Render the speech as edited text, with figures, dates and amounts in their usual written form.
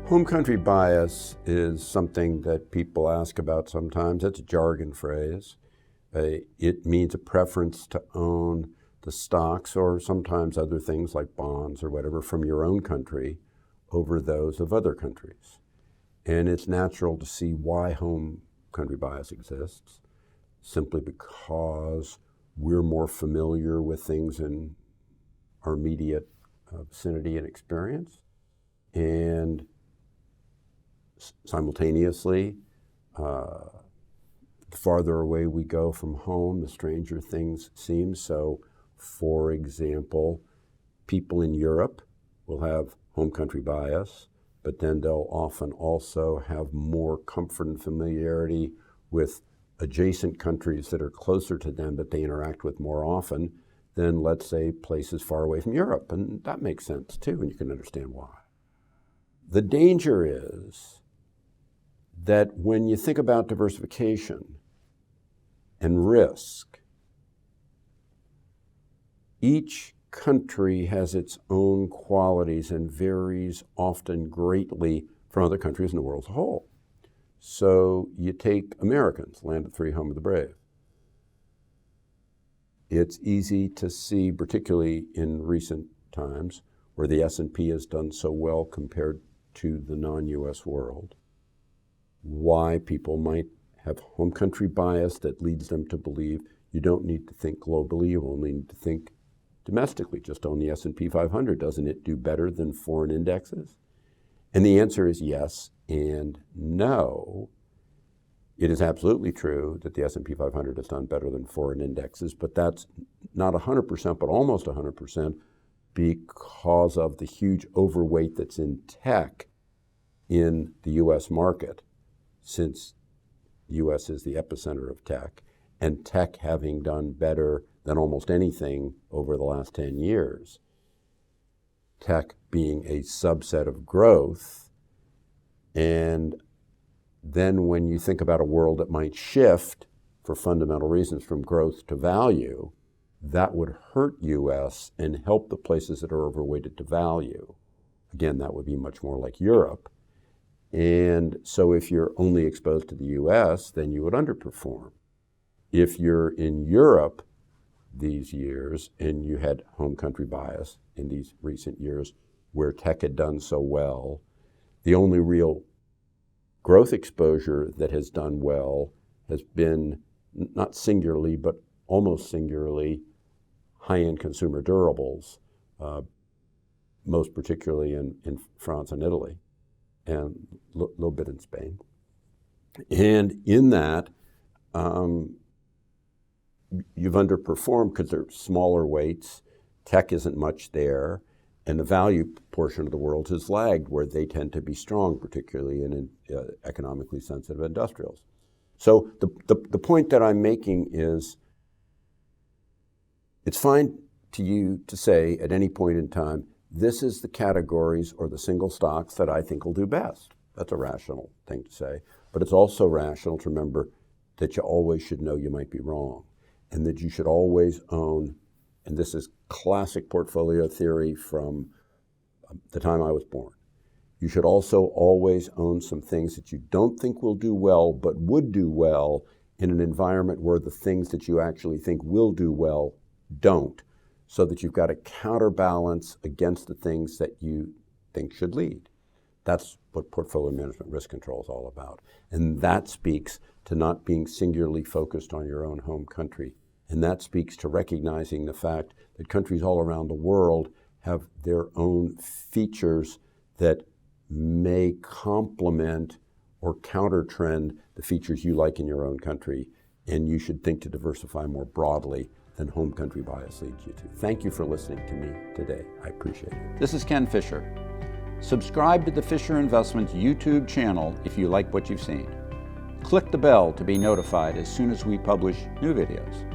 Home country bias is something that people ask about sometimes. It's a jargon phrase. It means a preference to own the stocks or sometimes other things like bonds or whatever from your own country over those of other countries. And it's natural to see why home country bias exists, simply because we're more familiar with things in our immediate vicinity and experience. And simultaneously, the farther away we go from home, the stranger things seem. So, for example, people in Europe will have home country bias, but then they'll often also have more comfort and familiarity with adjacent countries that are closer to them that they interact with more often than, let's say, places far away from Europe. And that makes sense too, and you can understand why. The danger is that when you think about diversification and risk, each country has its own qualities and varies often greatly from other countries in the world as a whole. So you take Americans, land of the free, home of the brave. It's easy to see, particularly in recent times, where the S&P has done so well compared to the non-US world, why people might have home country bias that leads them to believe you don't need to think globally, you only need to think domestically. Just own the S&P 500. Doesn't it do better than foreign indexes? And the answer is yes and no. It is absolutely true that the S&P 500 has done better than foreign indexes, but that's not 100%, but almost 100% because of the huge overweight that's in tech in the US market, since the US is the epicenter of tech, and tech having done better than almost anything over the last 10 years. Tech being a subset of growth. And then when you think about a world that might shift for fundamental reasons from growth to value, that would hurt US and help the places that are overweighted to value. Again, that would be much more like Europe. And so if you're only exposed to the US, then you would underperform. If you're in Europe these years and you had home country bias in these recent years where tech had done so well, the only real growth exposure that has done well has been not singularly, but almost singularly high-end consumer durables, most particularly in France and Italy, and a little bit in Spain. And in that, you've underperformed because they're smaller weights, tech isn't much there, and the value portion of the world has lagged where they tend to be strong, particularly in economically sensitive industrials. So the point that I'm making is it's fine to you to say at any point in time, this is the categories or the single stocks that I think will do best. That's a rational thing to say. But it's also rational to remember that you always should know you might be wrong, and that you should always own, and this is classic portfolio theory from the time I was born, you should also always own some things that you don't think will do well, but would do well in an environment where the things that you actually think will do well don't, so that you've got a counterbalance against the things that you think should lead. That's what portfolio management risk control is all about. And that speaks to not being singularly focused on your own home country. And that speaks to recognizing the fact that countries all around the world have their own features that may complement or counter-trend the features you like in your own country. And you should think to diversify more broadly than home country bias leads you to. Thank you for listening to me today. I appreciate it. This is Ken Fisher. Subscribe to the Fisher Investments YouTube channel if you like what you've seen. Click the bell to be notified as soon as we publish new videos.